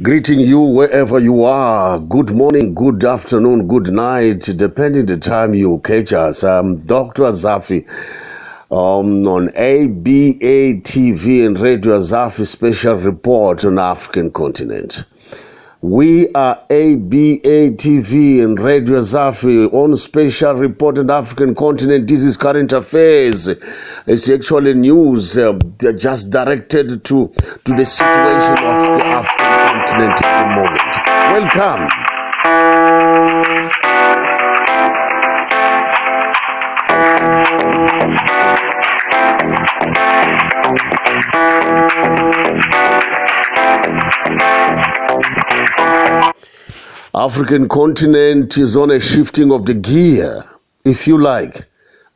Greeting you wherever you are. Good morning, good afternoon, good night, depending the time you catch us. I'm Dr. Azafe on ABA TV and Radio Azafe Special Report on African Continent. We are ABA TV and Radio Azafe on Special Report on African Continent. This is current affairs. It's actually news just directed to the situation of the African continent at the moment. Welcome. African continent is on a shifting of the gear, if you like.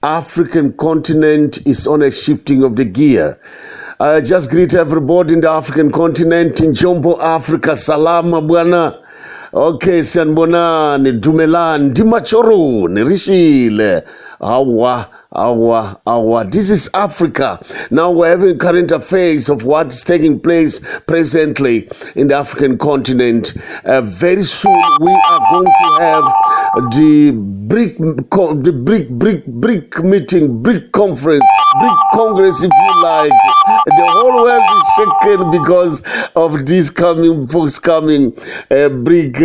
African continent is on a shifting of the gear. I just greet everybody in the African continent, in Jombo, Africa. Salama bwana. Okay, sanbonani, dumelan, dimachoro, nirishile. Awa. This is Africa. Now we're having current affairs of what's taking place presently in the African continent. Very soon we are going to have the BRIC meeting, BRIC conference, BRIC Congress, if you like. The whole world is shaken because of these folks coming, BRIC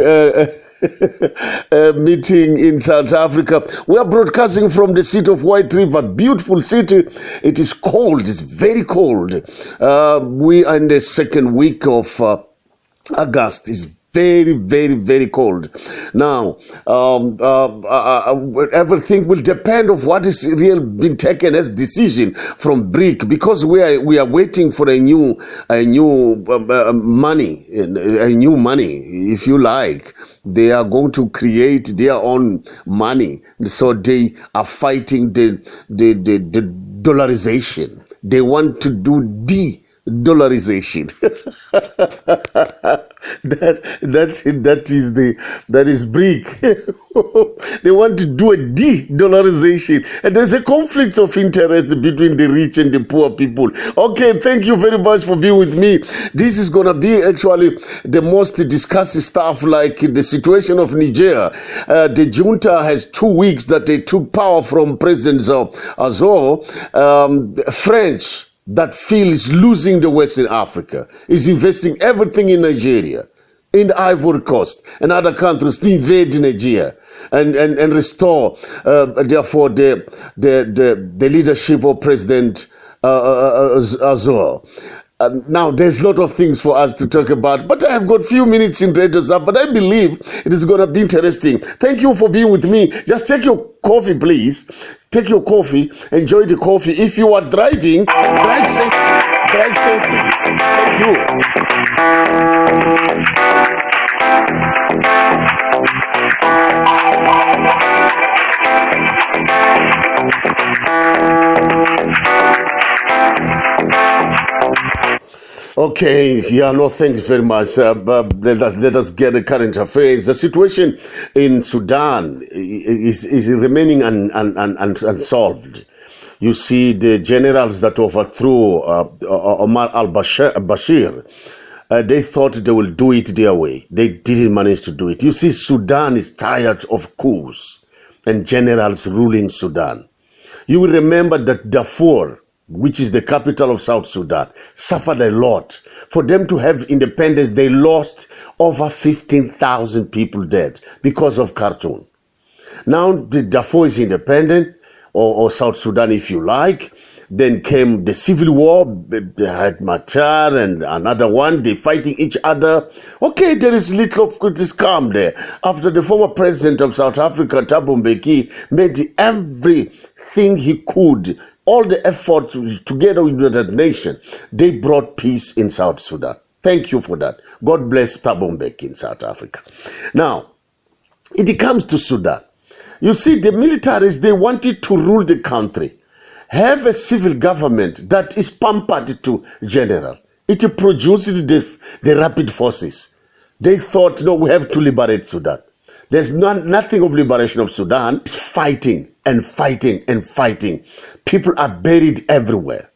meeting in South Africa. We are broadcasting from the city of White River, beautiful city. It is cold, it's very cold. We are in the second week of August. It's very cold. Now, everything will depend on what is really being taken as decision from BRIC, because we are waiting for a new money, if you like. They are going to create their own money, so they are fighting the dollarization. They want to do de-dollarization. that is BRIC. They want to do a de-dollarization, and there's a conflict of interest between the rich and the poor people. Okay, thank you very much for being with me. This is gonna be actually the most discussed stuff, like the situation of Niger. The junta has 2 weeks that they took power from President Joh. French that feels losing the West in Africa is investing everything in Nigeria, in the Ivory Coast and other countries to invade Nigeria and restore therefore the leadership of President Joh. Now, there's a lot of things for us to talk about, but I have got few minutes in Radio Azafe, but I believe it is going to be interesting. Thank you for being with me. Just take your coffee, please. Take your coffee. Enjoy the coffee. If you are driving, drive safely. Drive safely. Thank you. Okay, no, thanks very much. Let us get the current affairs. The situation in Sudan is remaining unsolved. You see, the generals that overthrew Omar al-Bashir, they thought they will do it their way. They didn't manage to do it. You see, Sudan is tired of coups and generals ruling Sudan. You will remember that Darfur, which is the capital of South Sudan, suffered a lot. For them to have independence, they lost over 15,000 people dead because of Khartoum. Now the Darfur is independent, or South Sudan if you like. Then came the civil war. They had Machar and another one. They fighting each other. Okay, there is little of this calm there. After the former president of South Africa, Thabo Mbeki, made everything he could, all the efforts together with the United Nations, they brought peace in South Sudan. Thank you for that. God bless Thabo Mbeki in South Africa. Now, it comes to Sudan. You see, the militaries, they wanted to rule the country, have a civil government that is pampered to general. It produced the rapid forces. They thought, no, we have to liberate Sudan. There's nothing of liberation of Sudan. It's fighting and fighting and fighting. People are buried everywhere.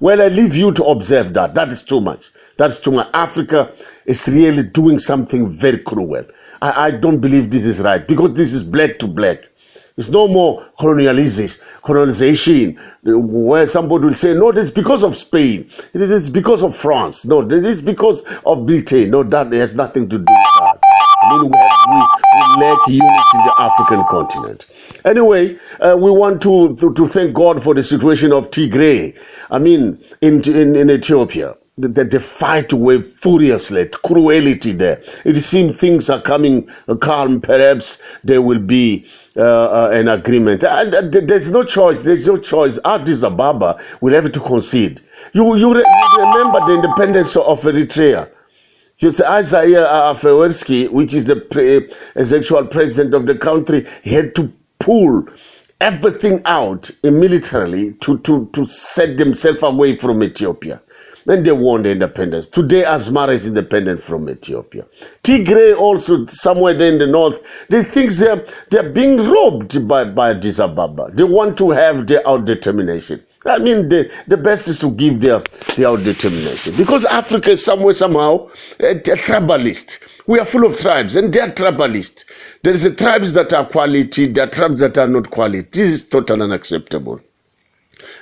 Well, I leave you to observe that. That is too much. That's to my Africa is really doing something very cruel. I don't believe this is right, because this is black to black. It's no more colonization, where somebody will say, no, it's because of Spain. It's because of France. No, it's because of Britain. No, that has nothing to do with that. I mean, we lack unity in the African continent. Anyway, we want to thank God for the situation of Tigray. I mean, in Ethiopia. They fight away furiously, cruelty there. It seems things are coming calm. Perhaps there will be an agreement. And there's no choice. There's no choice. Addis Ababa will have to concede. You remember the independence of Eritrea. You say Isaiah Afewerki, which is the actual president of the country, he had to pull everything out militarily to set themselves away from Ethiopia. Then they won the independence. Today, Asmara is independent from Ethiopia. Tigray also, somewhere there in the north, they think they're being robbed by Addis Ababa. They want to have their out-determination. I mean, the best is to give their out-determination. Because Africa is somehow a tribalist. We are full of tribes, and they are tribalist. There is tribes that are quality, there are tribes that are not quality. This is totally unacceptable.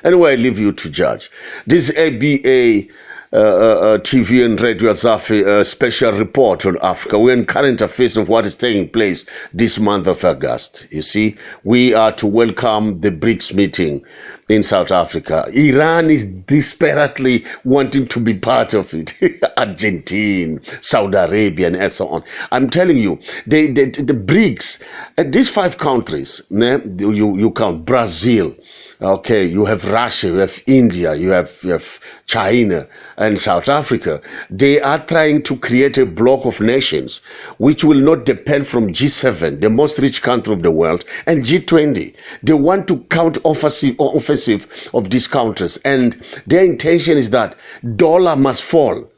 Anyway, I leave you to judge. This ABA TV and Radio Azafe special report on Africa. We're in current affairs of what is taking place this month of August. You see, we are to welcome the BRICS meeting in South Africa. Iran is desperately wanting to be part of it. Argentina, Saudi Arabia, and so on. I'm telling you, the BRICS, these 5 countries, you count Brazil. Okay, you have Russia, you have India, you have China and South Africa. They are trying to create a bloc of nations which will not depend from G7, the most rich country of the world, and G20. They want to counter offensive of these countries, and their intention is that dollar must fall.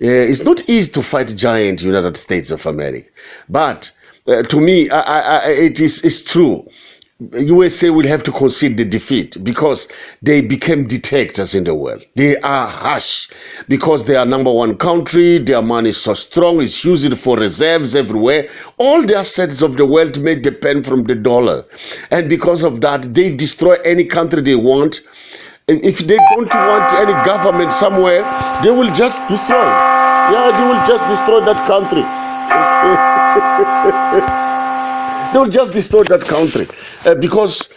It's not easy to fight giant United States of America, but to me, it's true. USA will have to concede the defeat because they became dictators in the world. They are harsh because they are #1 country. Their money is so strong. It's used for reserves everywhere. All the assets of the world may depend from the dollar. And because of that, they destroy any country they want. And if they don't want any government somewhere, they will just destroy. Yeah, they will just destroy that country. They will just destroy that country because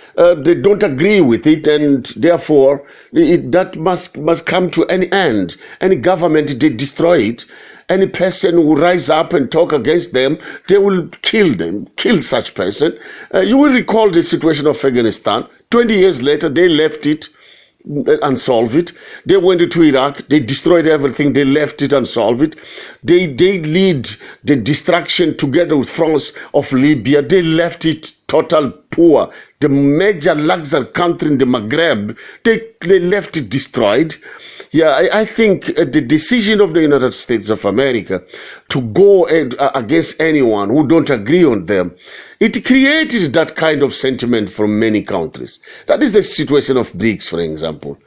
they don't agree with it, and therefore that must come to an end. Any government, they destroy it. Any person who rise up and talk against them, they will kill them, kill such person. You will recall the situation of Afghanistan. 20 years later, they left it unsolved it. They went to Iraq, they destroyed everything, they left it unsolved. They lead the destruction together with France of Libya. They left it total poor. The major luxury country in the Maghreb, they left it destroyed. Yeah, I think the decision of the United States of America to go against anyone who don't agree on them, it created that kind of sentiment from many countries. That is the situation of BRICS, for example.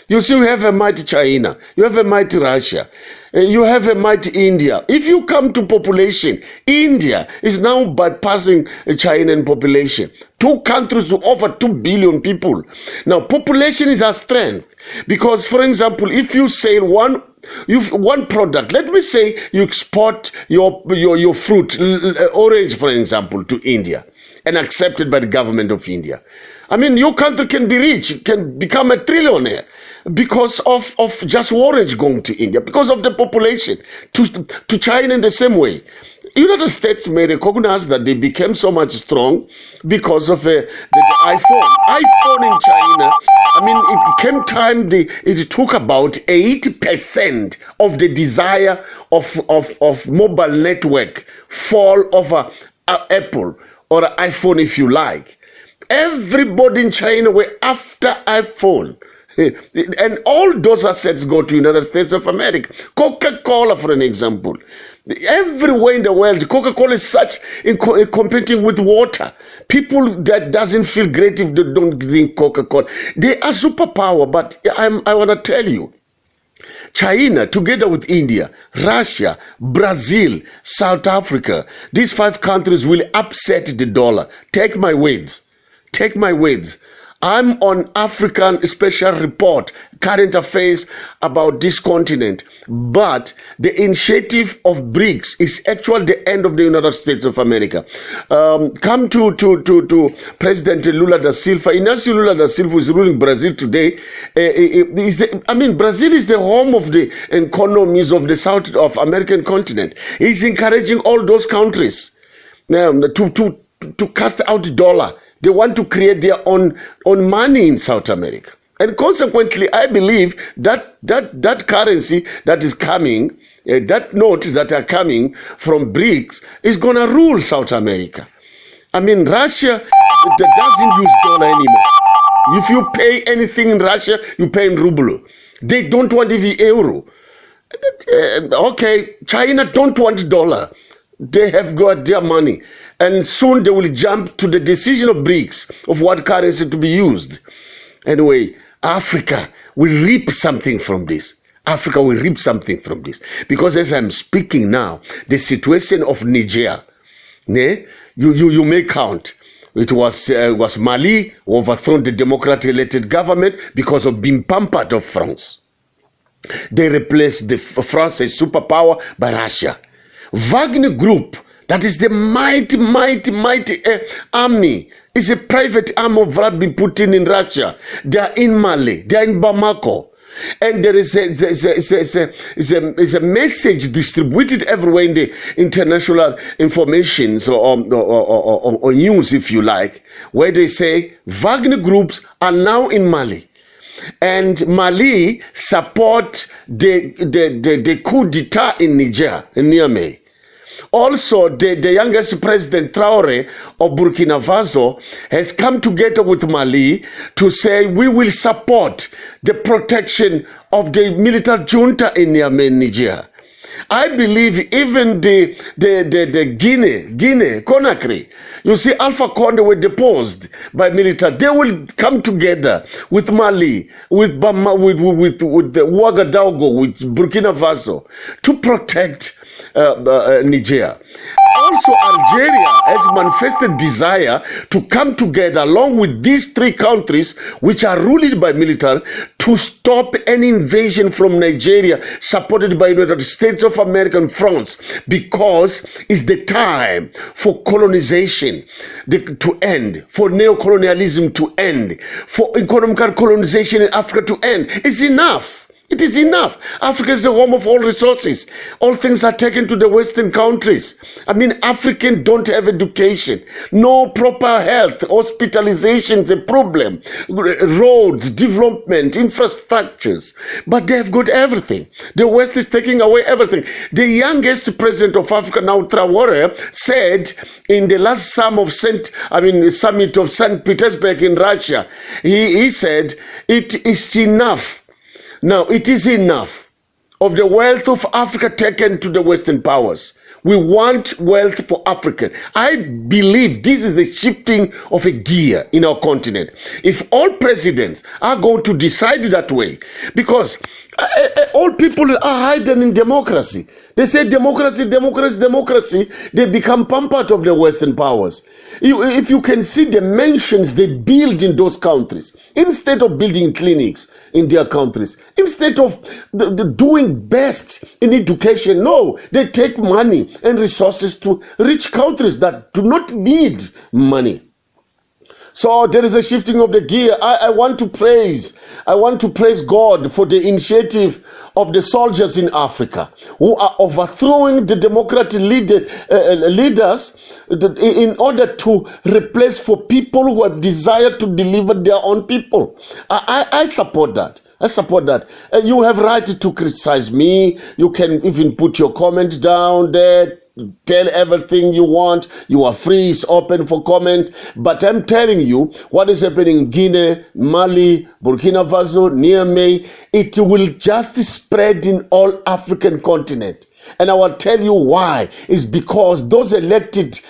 You see, we have a mighty China, you have a mighty Russia, you have a mighty India. If you come to population, India is now bypassing China in population. 2 countries with over 2 billion people. Now, population is our strength. Because, for example, if you sell one product, let me say you export your fruit, orange, for example, to India and accepted by the government of India. I mean, your country can be rich, can become a trillionaire because of just orange going to India, because of the population, to China in the same way. United States may recognize that they became so much strong because of the iPhone. iPhone in China, I mean, it came time, it took about 80% of the desire of mobile network fall over Apple or iPhone, if you like. Everybody in China were after iPhone. And all those assets go to United States of America. Coca-Cola, for an example. Everywhere in the world, Coca-Cola is such competing with water. People that doesn't feel great if they don't drink Coca-Cola. They are superpower, but I want to tell you, China, together with India, Russia, Brazil, South Africa, these 5 countries will upset the dollar. Take my words. Take my words. I'm on African Special Report, current affairs about this continent. But the initiative of BRICS is actually the end of the United States of America. Come to President Lula da Silva. Inácio Lula da Silva is ruling Brazil today. Brazil is the home of the economies of the South of American continent. He's encouraging all those countries to cast out dollar. They want to create their own money in South America. And consequently, I believe that currency that is coming, that notes that are coming from BRICS is going to rule South America. Russia doesn't use dollar anymore. If you pay anything in Russia, you pay in ruble. They don't want even euro. Okay, China don't want dollar. They have got their money. And soon they will jump to the decision of BRICS of what currency to be used. Anyway, Africa will reap something from this. Africa will reap something from this. Because as I'm speaking now, the situation of Niger, you may count. It was Mali who overthrown the democratic-elected government because of being pampered of France. They replaced France as superpower by Russia. Wagner Group, that is the mighty army. It's a private arm of Vladimir Putin in Russia. They are in Mali. They are in Bamako. And there is a message distributed everywhere in the international informations or news, if you like, where they say Wagner groups are now in Mali. And Mali support the coup d'etat in Niger, in Niamey. Also, the youngest president, Traore, of Burkina Faso, has come together with Mali to say we will support the protection of the military junta in Niamey, Niger. I believe even the Guinea, Conakry, you see, Alpha Conde were deposed by military. They will come together with Mali, with the Ouagadougou, with Burkina Faso to protect Niger. Also, Algeria has manifested desire to come together along with these 3 countries, which are ruled by military, to stop any invasion from Nigeria supported by the United States of America and France, because it's the time for colonization to end, for neocolonialism to end, for economical colonization in Africa to end. It's enough. It is enough. Africa is the home of all resources. All things are taken to the Western countries. Africans don't have education. No proper health. Hospitalization is a problem. Roads, development, infrastructures. But they have got everything. The West is taking away everything. The youngest president of Africa now, Traore, said in the last summit of St. Petersburg in Russia, he said, it is enough. Now, it is enough of the wealth of Africa taken to the Western powers. We want wealth for Africa. I believe this is a shifting of a gear in our continent. If all presidents are going to decide that way, because all people are hiding in democracy. They say democracy, democracy, democracy. They become pampered of the Western powers. If you can see the mansions they build in those countries, instead of building clinics in their countries, instead of doing best in education, no, they take money and resources to rich countries that do not need money. So there is a shifting of the gear. I want to praise God for the initiative of the soldiers in Africa who are overthrowing the democratic leaders in order to replace for people who have desired to deliver their own people. I support that. I support that. You have right to criticize me. You can even put your comment down there. Tell everything you want. You are free. It's open for comment. But I'm telling you what is happening in Guinea, Mali, Burkina Faso, Niamey. It will just spread in all African continent. And I will tell you why. It's because those elected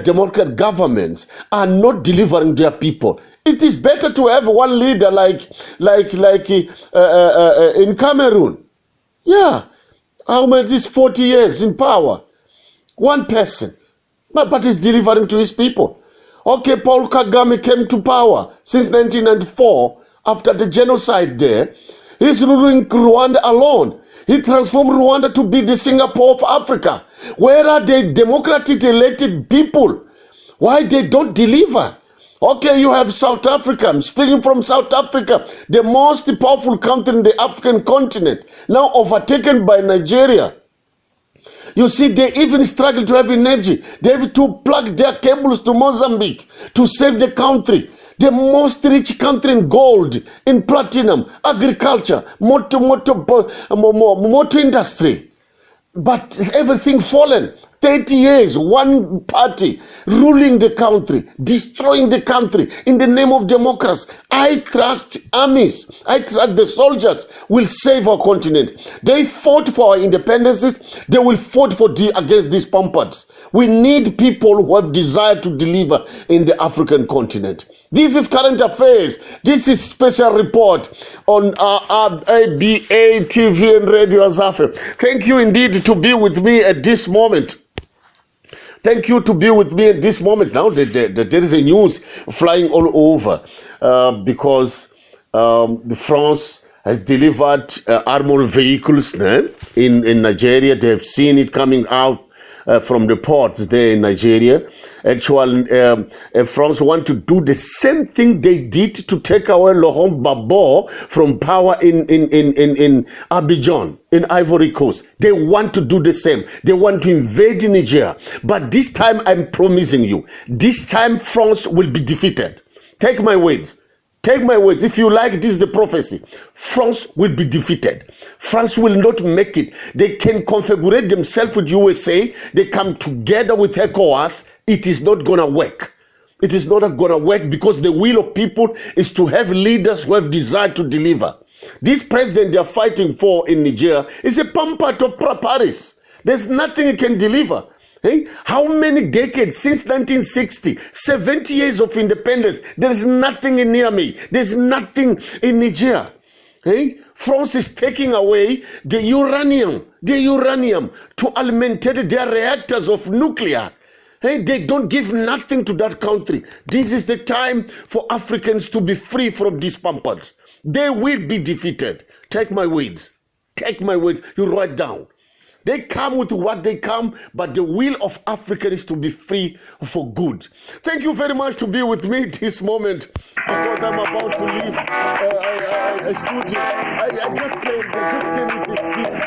democratic governments are not delivering their people. It is better to have one leader like in Cameroon. Yeah. How many is 40 years in power? One person. But he's delivering to his people. Okay, Paul Kagame came to power since 1994 after the genocide there. He's ruling Rwanda alone. He transformed Rwanda to be the Singapore of Africa. Where are the democratic elected people? Why they don't deliver? Okay, you have South Africa. I'm speaking from South Africa, the most powerful country in the African continent, now overtaken by Nigeria. You see, they even struggle to have energy. They have to plug their cables to Mozambique to save the country. The most rich country in gold, in platinum, agriculture, motor industry. But everything fallen. 30 years, one party ruling the country, destroying the country in the name of democracy. I trust armies. I trust the soldiers will save our continent. They fought for our independences. They will fight against these pampards. We need people who have desire to deliver in the African continent. This is current affairs. This is special report on ABA TV and Radio Azafe. Thank you indeed to be with me at this moment. Thank you to be with me at this moment. Now there is a news flying all over because France has delivered armored vehicles in Nigeria. They have seen it coming out from the ports there in Nigeria. Actually, France want to do the same thing they did to take away Laurent Gbagbo from power in Abidjan, in Ivory Coast. They want to do the same. They want to invade Niger. But this time, I'm promising you, this time France will be defeated. Take my words. Take my words. If you like, this is the prophecy. France will be defeated. France will not make it. They can configure themselves with USA. They come together with ECOWAS. It is not going to work. It is not going to work because the will of people is to have leaders who have desire to deliver. This president they are fighting for in Niger is a pampat of Paris. There's nothing he can deliver. Hey, how many decades since 1960, 70 years of independence, there is nothing in Niamey, there's nothing in Niger. Hey, France is taking away the uranium to alimentate their reactors of nuclear. Hey, they don't give nothing to that country. This is the time for Africans to be free from these pampards. They will be defeated. Take my words. Take my words. You write down. They come with what they come, but the will of Africa is to be free for good. Thank you very much to be with me this moment because I'm about to leave a studio. I just came with this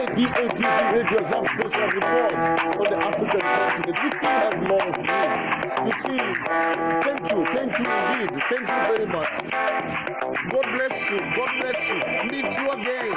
BATV Radio Azafe special report on the African continent. We still have a lot of news. You see, thank you indeed. Thank you very much. God bless you. God bless you. Meet you again.